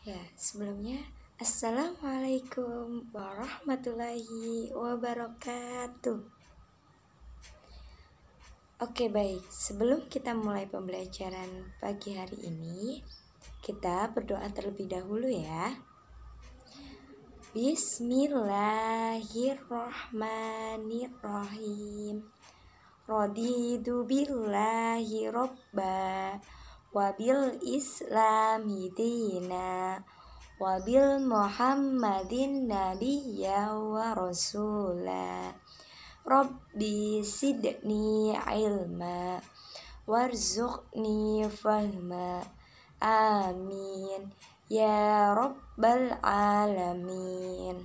Ya, sebelumnya Assalamualaikum warahmatullahi wabarakatuh. Oke, baik. Sebelum kita mulai pembelajaran pagi hari ini, kita berdoa terlebih dahulu ya. Bismillahirrahmanirrahim. Raditu billahi robba wabil islami dina wabil muhammadin nabiyya wa rasula. Rabbi sidni ilma warzuqni fahma. Amin ya rabbal alamin.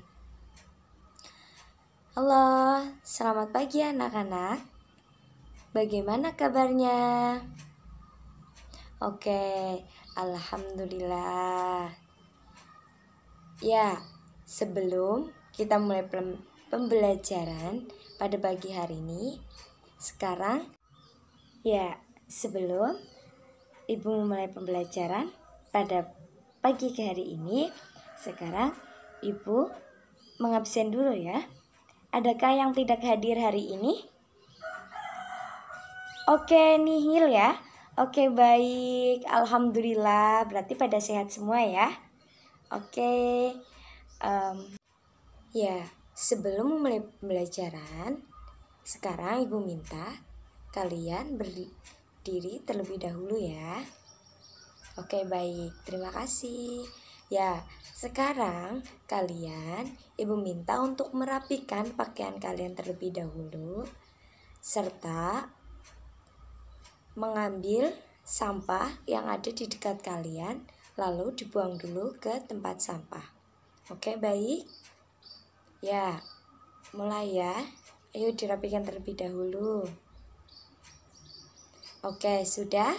Halo, selamat pagi anak-anak. Bagaimana kabarnya? Oke, alhamdulillah. Ya, sebelum kita mulai pembelajaran pada pagi hari ini, sebelum Ibu mulai pembelajaran pada pagi hari ini, sekarang Ibu mengabsen dulu ya. Adakah yang tidak hadir hari ini? Oke, nihil ya. Oke, baik. Alhamdulillah, berarti pada sehat semua ya. Oke. Sebelum memulai pembelajaran, sekarang Ibu minta kalian berdiri terlebih dahulu ya. Oke, baik. Terima kasih. Ya, sekarang Ibu minta untuk merapikan pakaian kalian terlebih dahulu, serta mengambil sampah yang ada di dekat kalian, lalu dibuang dulu ke tempat sampah. Oke, baik. Ya, mulai ya. Ayo dirapikan terlebih dahulu. Oke, sudah?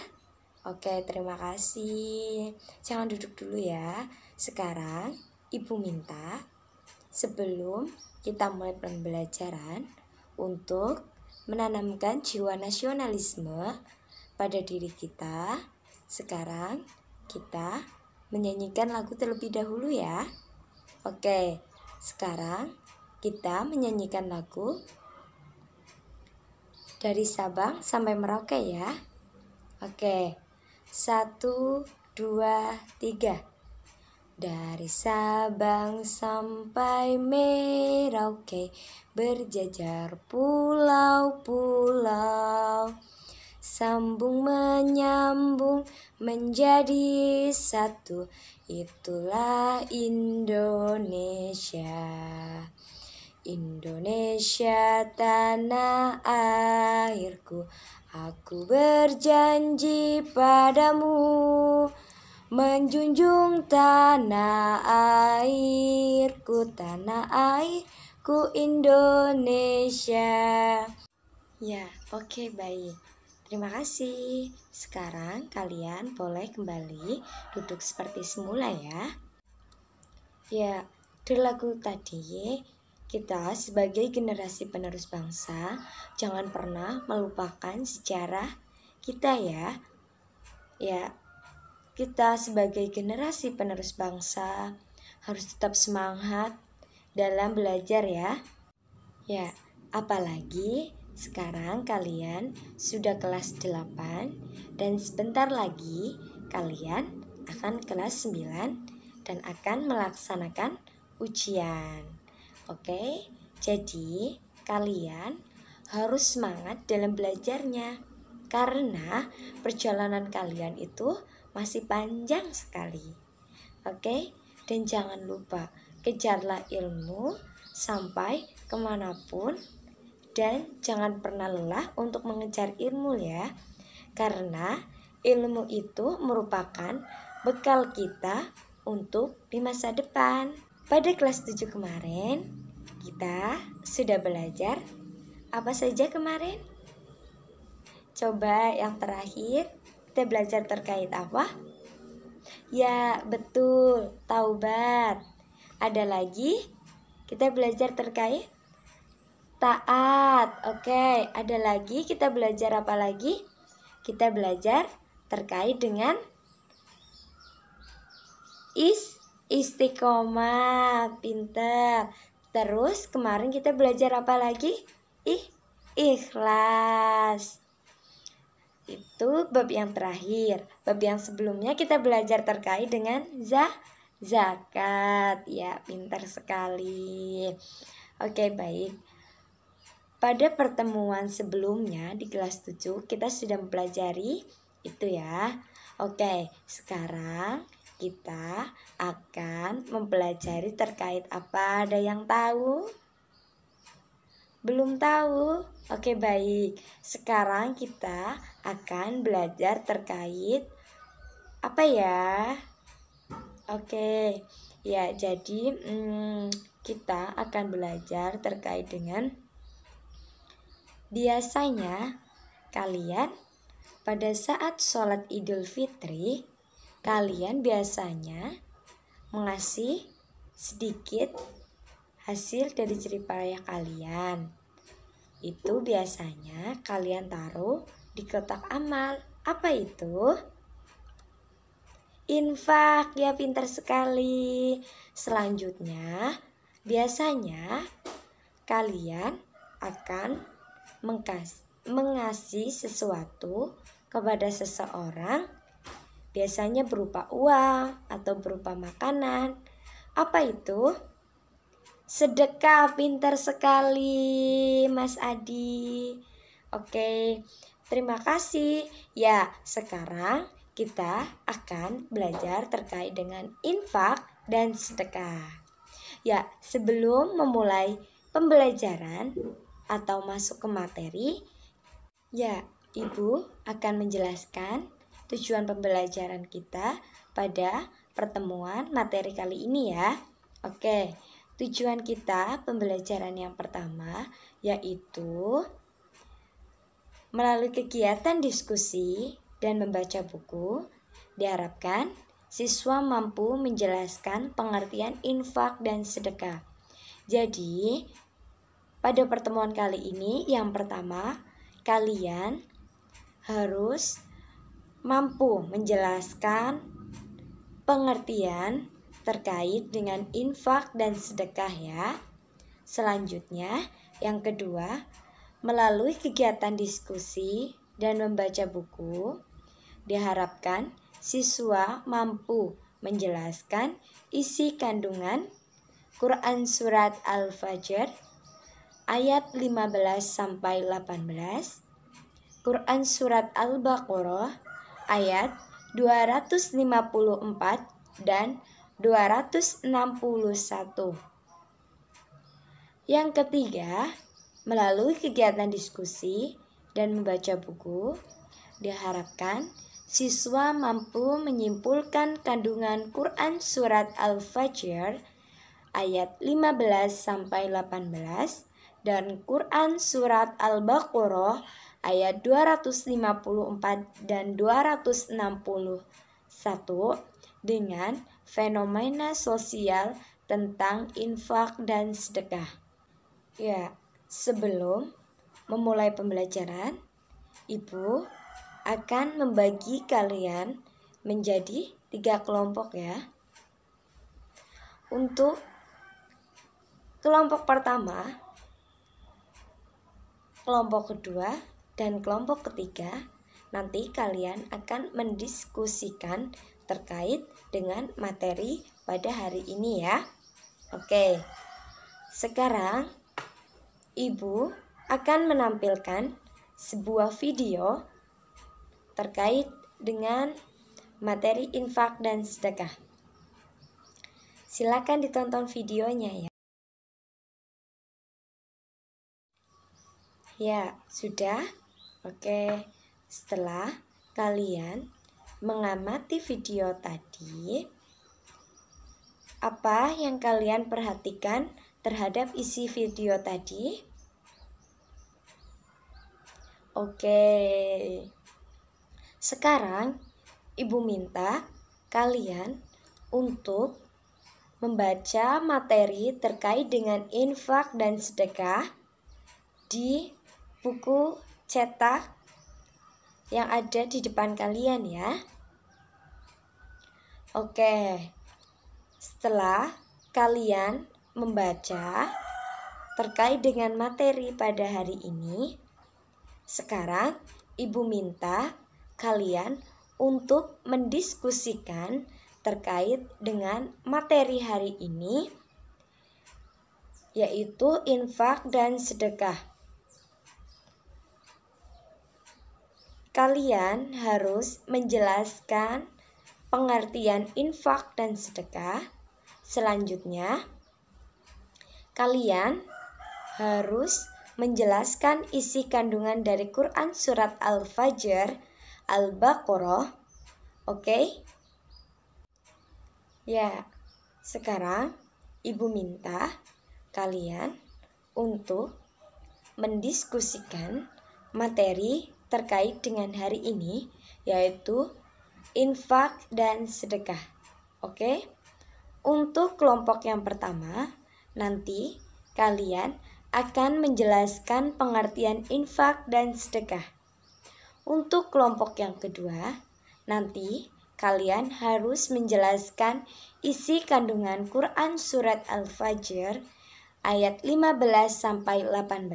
Oke, terima kasih. Jangan duduk dulu ya. Sekarang Ibu minta sebelum kita mulai pembelajaran untuk menanamkan jiwa nasionalisme pada diri kita. Sekarang kita menyanyikan lagu terlebih dahulu ya. Oke, sekarang kita menyanyikan lagu dari Sabang sampai Merauke ya. Oke, 1, 2, 3. Dari Sabang sampai Merauke berjajar pulau-pulau, sambung menyambung menjadi satu, itulah Indonesia. Indonesia tanah airku, aku berjanji padamu menjunjung tanah airku Indonesia. Ya, oke, baik. Terima kasih. Sekarang kalian boleh kembali duduk seperti semula ya. Ya, dari lagu tadi, kita sebagai generasi penerus bangsa jangan pernah melupakan sejarah kita ya. Ya, kita sebagai generasi penerus bangsa harus tetap semangat dalam belajar ya. Ya, apalagi sekarang kalian sudah kelas 8 dan sebentar lagi kalian akan kelas 9 dan akan melaksanakan ujian. Oke, jadi kalian harus semangat dalam belajarnya karena perjalanan kalian itu masih panjang sekali. Oke, dan jangan lupa kejarlah ilmu sampai kemanapun, dan jangan pernah lelah untuk mengejar ilmu ya, karena ilmu itu merupakan bekal kita untuk di masa depan. Pada kelas 7 kemarin kita sudah belajar apa saja kemarin? Coba yang terakhir kita belajar terkait apa? Ya, betul, taubat. Ada lagi kita belajar terkait taat. Oke, ada lagi kita belajar apa lagi? Kita belajar terkait dengan Istiqomah, pinter. Terus kemarin kita belajar apa lagi? Ikhlas. Itu bab yang terakhir. Bab yang sebelumnya kita belajar terkait dengan zakat. Ya, pintar sekali. Oke, baik. Pada pertemuan sebelumnya di kelas 7 kita sudah mempelajari itu ya. Oke, sekarang kita akan mempelajari terkait apa? Ada yang tahu? Belum tahu? Oke, baik. Sekarang kita akan belajar terkait apa ya? Oke. Ya, jadi kita akan belajar terkait dengan biasanya kalian pada saat sholat Idul Fitri, kalian biasanya mengasih sedikit hasil dari jerih payah kalian. Itu biasanya kalian taruh di kotak amal. Apa itu? Infak, ya pintar sekali. Selanjutnya, biasanya kalian akan mengasih sesuatu kepada seseorang, biasanya berupa uang atau berupa makanan. Apa itu? Sedekah, pintar sekali Mas Adi. Oke, terima kasih. Ya, sekarang kita akan belajar terkait dengan infak dan sedekah. Ya, sebelum memulai pembelajaran atau masuk ke materi, ya, Ibu akan menjelaskan tujuan pembelajaran kita pada pertemuan materi kali ini ya. Oke, tujuan kita pembelajaran yang pertama yaitu melalui kegiatan diskusi dan membaca buku, diharapkan siswa mampu menjelaskan pengertian infak dan sedekah. Jadi, pada pertemuan kali ini yang pertama, kalian harus mampu menjelaskan pengertian terkait dengan infak dan sedekah ya. Selanjutnya, yang kedua, melalui kegiatan diskusi dan membaca buku, diharapkan siswa mampu menjelaskan isi kandungan Quran Surat Al-Fajr ayat 15 sampai 18, Quran Surat Al-Baqarah ayat 254 dan 261. Yang ketiga, melalui kegiatan diskusi dan membaca buku, diharapkan siswa mampu menyimpulkan kandungan Quran Surat Al-Fajr ayat 15 sampai 18 dan Quran Surat Al-Baqarah ayat 254 dan 261 dengan fenomena sosial tentang infak dan sedekah. Ya, sebelum memulai pembelajaran, Ibu akan membagi kalian menjadi 3 kelompok ya. Untuk kelompok pertama, kelompok kedua, dan kelompok ketiga, nanti kalian akan mendiskusikan terkait dengan materi pada hari ini ya. Oke, sekarang Ibu akan menampilkan sebuah video terkait dengan materi infak dan sedekah. Silakan ditonton videonya ya. Ya, sudah? Oke, setelah kalian mengamati video tadi, apa yang kalian perhatikan terhadap isi video tadi? Oke, sekarang Ibu minta kalian untuk membaca materi terkait dengan infak dan sedekah di buku cetak yang ada di depan kalian ya. Oke, Setelah kalian membaca terkait dengan materi pada hari ini, sekarang Ibu minta kalian untuk mendiskusikan terkait dengan materi hari ini, yaitu infak dan sedekah. Kalian harus menjelaskan pengertian infak dan sedekah. Selanjutnya, kalian harus menjelaskan isi kandungan dari Quran Surat Al-Fajr, Al-Baqarah. Oke? Ya, sekarang Ibu minta kalian untuk mendiskusikan materi terkait dengan hari ini, yaitu infak dan sedekah. Oke? Untuk kelompok yang pertama, nanti kalian akan menjelaskan pengertian infak dan sedekah. Untuk kelompok yang kedua, nanti kalian harus menjelaskan isi kandungan Quran Surat Al-Fajr ayat 15 sampai 18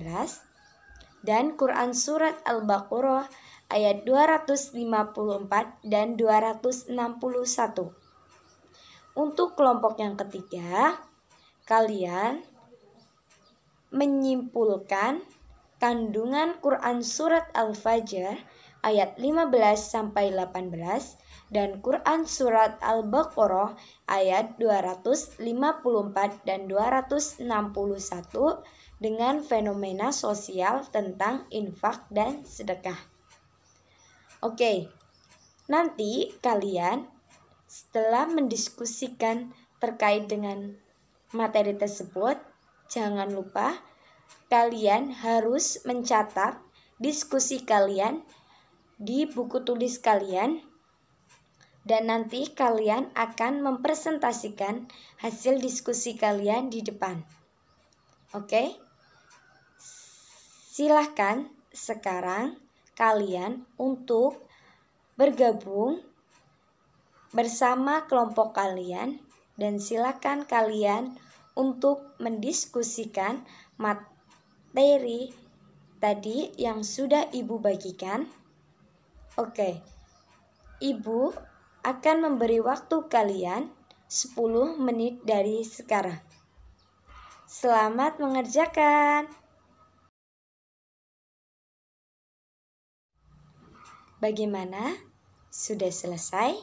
dan Quran Surat Al-Baqarah ayat 254 dan 261. Untuk kelompok yang ketiga, kalian menyimpulkan kandungan Quran Surat Al-Fajr ayat 15 sampai 18 dan Quran Surat Al-Baqarah ayat 254 dan 261 dengan fenomena sosial tentang infak dan sedekah. Oke, nanti kalian setelah mendiskusikan terkait dengan materi tersebut, jangan lupa kalian harus mencatat diskusi kalian di buku tulis kalian, dan nanti kalian akan mempresentasikan hasil diskusi kalian di depan. Oke? Silahkan sekarang kalian untuk bergabung bersama kelompok kalian, dan silakan kalian untuk mendiskusikan materi tadi yang sudah Ibu bagikan. Oke, Ibu akan memberi waktu kalian 10 menit dari sekarang. Selamat mengerjakan. Bagaimana? Sudah selesai?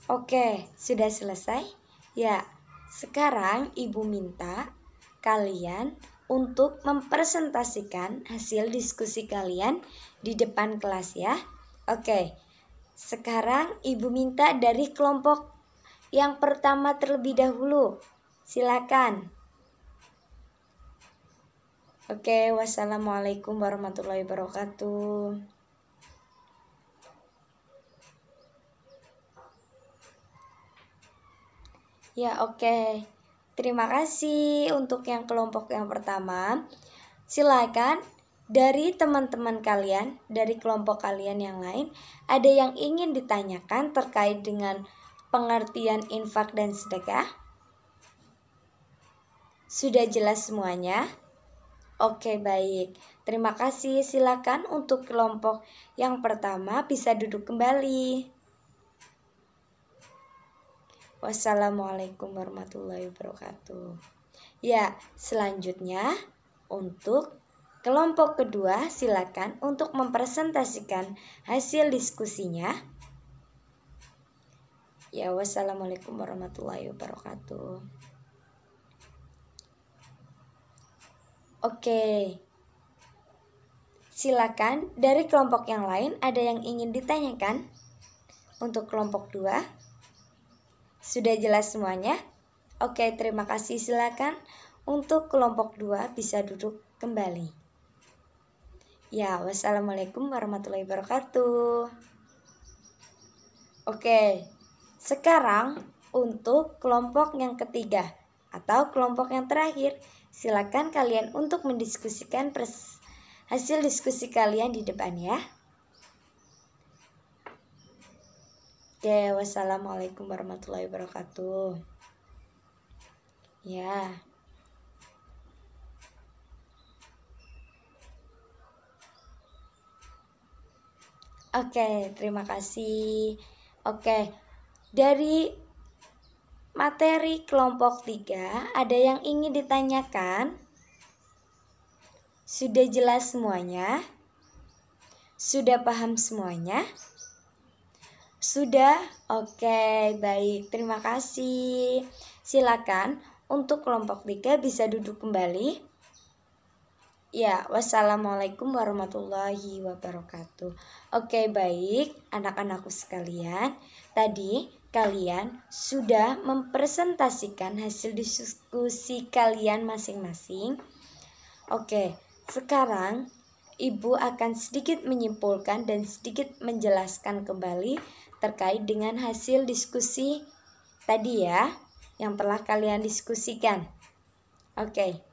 Oke, sudah selesai? Ya, sekarang Ibu minta kalian untuk mempresentasikan hasil diskusi kalian di depan kelas ya. Oke, sekarang Ibu minta dari kelompok yang pertama terlebih dahulu. Silakan. Oke, wassalamualaikum warahmatullahi wabarakatuh. Ya, oke. Terima kasih untuk yang kelompok yang pertama. Silakan dari teman-teman kalian, dari kelompok kalian yang lain, ada yang ingin ditanyakan terkait dengan pengertian infak dan sedekah? Sudah jelas semuanya? Oke, baik. Terima kasih. Silakan untuk kelompok yang pertama bisa duduk kembali. Wassalamualaikum warahmatullahi wabarakatuh. Ya, selanjutnya untuk kelompok kedua silakan untuk mempresentasikan hasil diskusinya. Ya, wassalamualaikum warahmatullahi wabarakatuh. Oke. Silakan dari kelompok yang lain ada yang ingin ditanyakan? Untuk kelompok 2 sudah jelas semuanya? Oke, terima kasih. Silakan untuk kelompok 2 bisa duduk kembali. Ya, wassalamualaikum warahmatullahi wabarakatuh. Oke, sekarang untuk kelompok yang ketiga atau kelompok yang terakhir, silakan kalian untuk mendiskusikan hasil diskusi kalian di depan ya. Oke, wassalamualaikum warahmatullahi wabarakatuh. Ya. Oke, terima kasih. Oke, dari materi kelompok 3 ada yang ingin ditanyakan? Sudah jelas semuanya? Sudah paham semuanya? Sudah? Oke, baik. Terima kasih. Silakan untuk kelompok 3 bisa duduk kembali. Ya, wassalamualaikum warahmatullahi wabarakatuh. Oke, baik, anak-anakku sekalian. Tadi kalian sudah mempresentasikan hasil diskusi kalian masing-masing. Oke, sekarang Ibu akan sedikit menyimpulkan dan sedikit menjelaskan kembali terkait dengan hasil diskusi tadi ya, yang telah kalian diskusikan. Oke.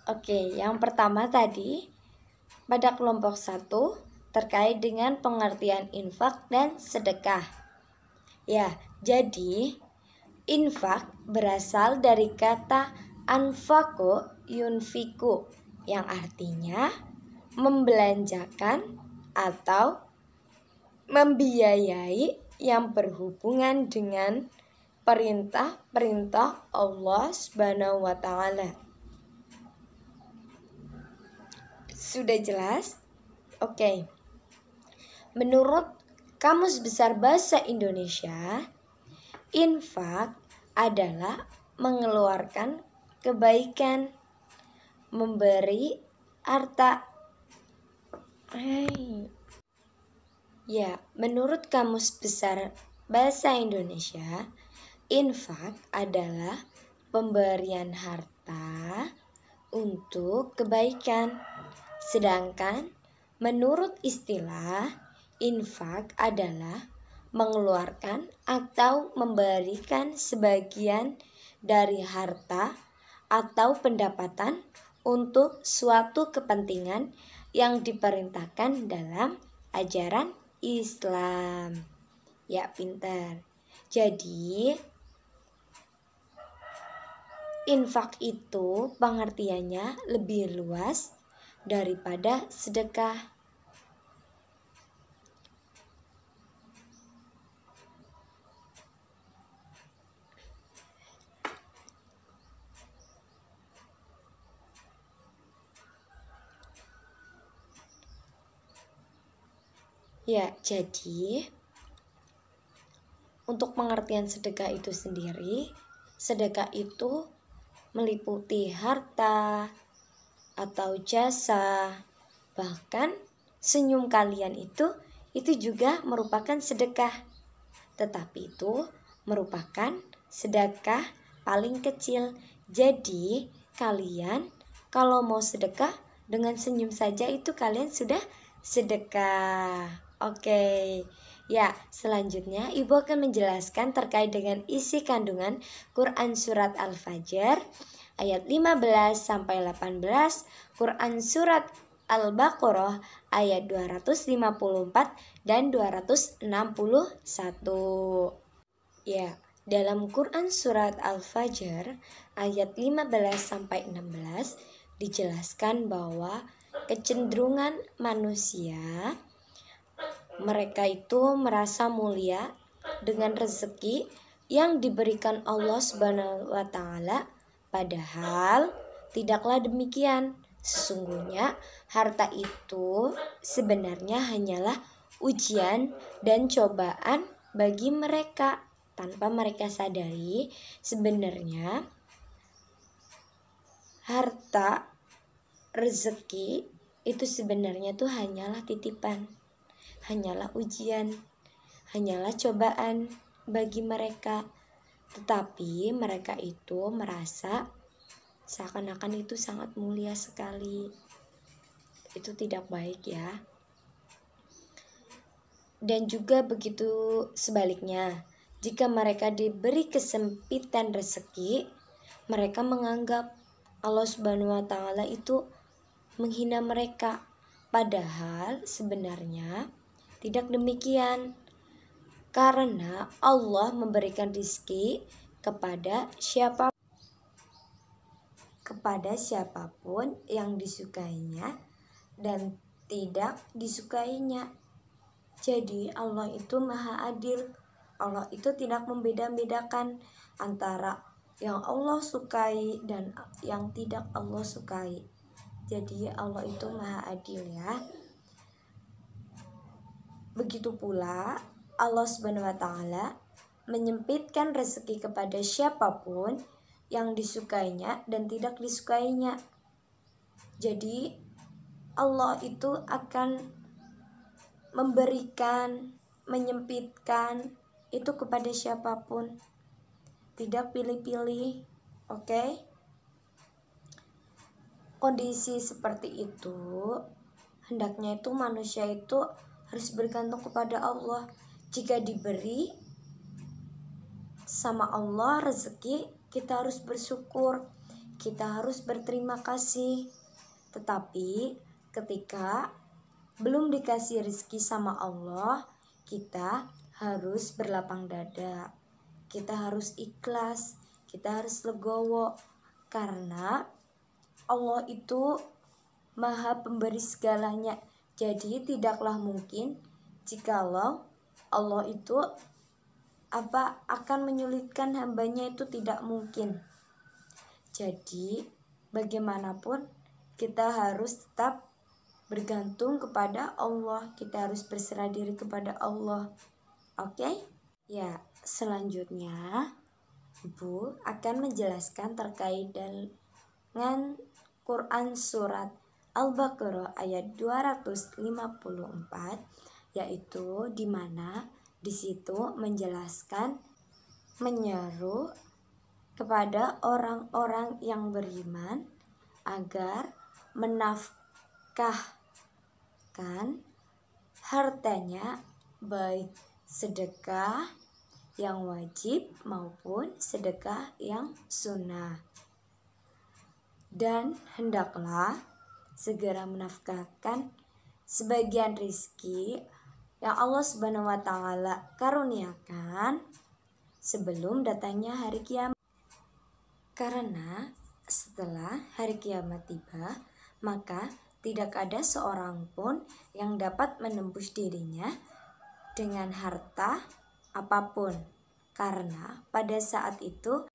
Oke, yang pertama tadi pada kelompok 1 terkait dengan pengertian infak dan sedekah. Ya, jadi infak berasal dari kata anfaqo yunfiku yang artinya membelanjakan atau membiayai yang berhubungan dengan perintah-perintah Allah Subhanahu wa taala. Sudah jelas? Oke. Menurut Kamus Besar Bahasa Indonesia, infak adalah mengeluarkan kebaikan, memberi harta. Ya, menurut Kamus Besar Bahasa Indonesia, infak adalah pemberian harta untuk kebaikan. Sedangkan menurut istilah, infak adalah mengeluarkan atau memberikan sebagian dari harta atau pendapatan untuk suatu kepentingan yang diperintahkan dalam ajaran Islam. Ya, pintar. Jadi, infak itu pengertiannya lebih luas daripada sedekah. Ya, jadi untuk pengertian sedekah itu sendiri, sedekah itu meliputi harta atau jasa, bahkan senyum kalian itu juga merupakan sedekah. Tetapi itu merupakan sedekah paling kecil. Jadi kalian kalau mau sedekah dengan senyum saja itu kalian sudah sedekah. Oke. Ya, selanjutnya Ibu akan menjelaskan terkait dengan isi kandungan Quran Surat Al-Fajr ayat 15 sampai 18, Quran Surat Al-Baqarah ayat 254 dan 261. Ya, dalam Quran Surat Al-Fajr ayat 15 sampai 16 dijelaskan bahwa kecenderungan manusia, mereka itu merasa mulia dengan rezeki yang diberikan Allah Subhanahu wa taala, padahal tidaklah demikian. Sesungguhnya harta itu sebenarnya hanyalah ujian dan cobaan bagi mereka. Tanpa mereka sadari, sebenarnya harta, rezeki itu sebenarnya tuh hanyalah titipan, hanyalah ujian, hanyalah cobaan bagi mereka. Tetapi mereka itu merasa seakan-akan itu sangat mulia sekali. Itu tidak baik ya. Dan juga begitu sebaliknya, jika mereka diberi kesempitan rezeki, mereka menganggap Allah Subhanahu wa taala itu menghina mereka. Padahal sebenarnya Tidak demikian. Karena Allah memberikan rizki kepada siapapun yang disukainya dan tidak disukainya. Jadi Allah itu maha adil. Allah itu tidak membeda-bedakan antara yang Allah sukai dan yang tidak Allah sukai. Jadi Allah itu maha adil ya. Begitu pula Allah Subhanahu wa taala menyempitkan rezeki kepada siapapun yang disukainya dan tidak disukainya. Jadi Allah itu akan memberikan, menyempitkan itu kepada siapapun. Tidak pilih-pilih. Oke? Kondisi seperti itu hendaknya itu manusia itu harus bergantung kepada Allah. Jika diberi sama Allah rezeki, kita harus bersyukur, kita harus berterima kasih. Tetapi ketika belum dikasih rezeki sama Allah, kita harus berlapang dada, kita harus ikhlas, kita harus legowo. Karena Allah itu maha pemberi segalanya. Jadi tidaklah mungkin jikalau Allah itu akan menyulitkan hambanya, itu tidak mungkin. Jadi bagaimanapun kita harus tetap bergantung kepada Allah, kita harus berserah diri kepada Allah. Oke? Ya, selanjutnya Ibu akan menjelaskan terkait dengan Quran surat Al-Baqarah ayat 254, yaitu di mana di situ menjelaskan, menyeru kepada orang-orang yang beriman agar menafkahkan hartanya, baik sedekah yang wajib maupun sedekah yang sunnah. Dan hendaklah segera menafkahkan sebagian rizki yang Allah Subhanahu wa taala karuniakan sebelum datangnya hari kiamat. Karena setelah hari kiamat tiba, maka tidak ada seorang pun yang dapat menembus dirinya dengan harta apapun. Karena pada saat itu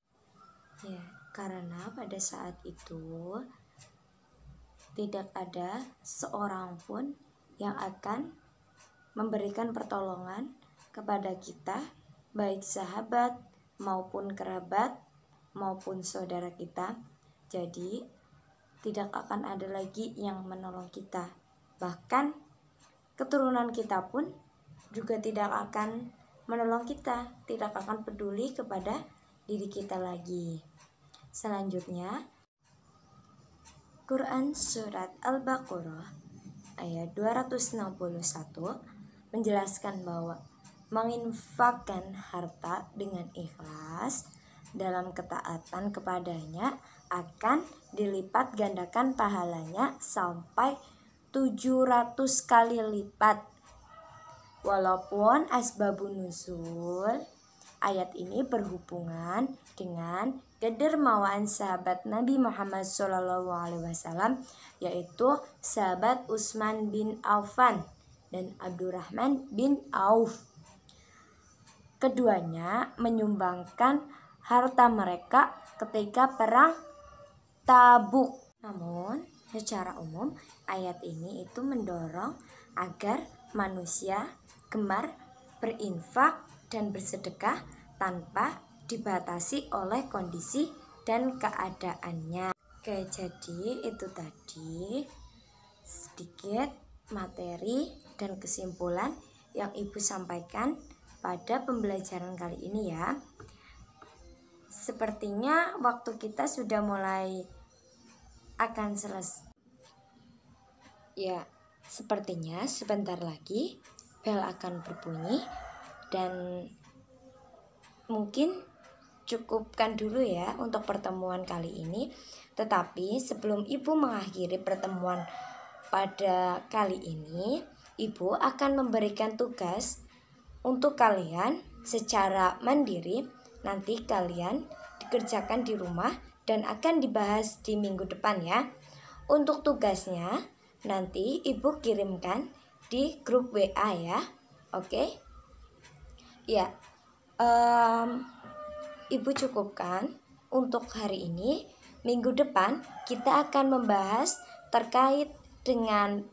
tidak ada seorang pun yang akan memberikan pertolongan kepada kita, baik sahabat maupun kerabat maupun saudara kita. Jadi tidak akan ada lagi yang menolong kita. Bahkan keturunan kita pun juga tidak akan menolong kita, tidak akan peduli kepada diri kita lagi. Selanjutnya Quran surat Al-Baqarah ayat 261 menjelaskan bahwa menginfakkan harta dengan ikhlas dalam ketaatan kepadanya akan dilipat gandakan pahalanya sampai 700 kali lipat. Walaupun asbabun nuzul ayat ini berhubungan dengan kedermawaan sahabat Nabi Muhammad SAW, yaitu sahabat Utsman bin Affan dan Abdurrahman bin Auf. Keduanya menyumbangkan harta mereka ketika perang Tabuk. Namun secara umum ayat ini itu mendorong agar manusia gemar berinfak dan bersedekah tanpa dibatasi oleh kondisi dan keadaannya. Oke, jadi itu tadi sedikit materi dan kesimpulan yang Ibu sampaikan pada pembelajaran kali ini ya. Sepertinya waktu kita sudah mulai akan selesai. Ya, sepertinya sebentar lagi bel akan berbunyi dan mungkin cukupkan dulu ya untuk pertemuan kali ini. Tetapi sebelum Ibu mengakhiri pertemuan pada kali ini, Ibu akan memberikan tugas untuk kalian secara mandiri. Nanti kalian dikerjakan di rumah dan akan dibahas di minggu depan ya. Untuk tugasnya nanti ibu kirimkan di grup WA ya. Oke? Ya, ibu cukupkan untuk hari ini. Minggu depan kita akan membahas terkait dengan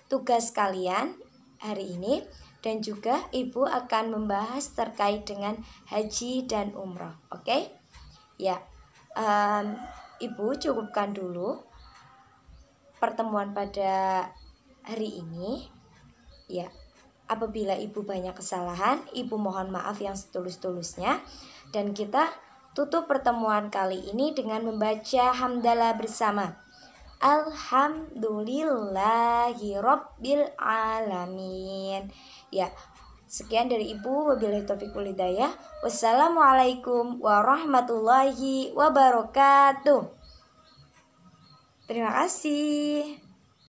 tugas kalian hari ini, dan juga ibu akan membahas terkait dengan haji dan umroh. Oke? Ya, ibu cukupkan dulu pertemuan pada hari ini. Ya, apabila ibu banyak kesalahan, ibu mohon maaf yang setulus-tulusnya. Dan kita tutup pertemuan kali ini dengan membaca hamdalah bersama. Alhamdulillahirabbil alamin. Ya, sekian dari ibu. Wabillahi taufiq wal hidayah. Wassalamualaikum warahmatullahi wabarakatuh. Terima kasih.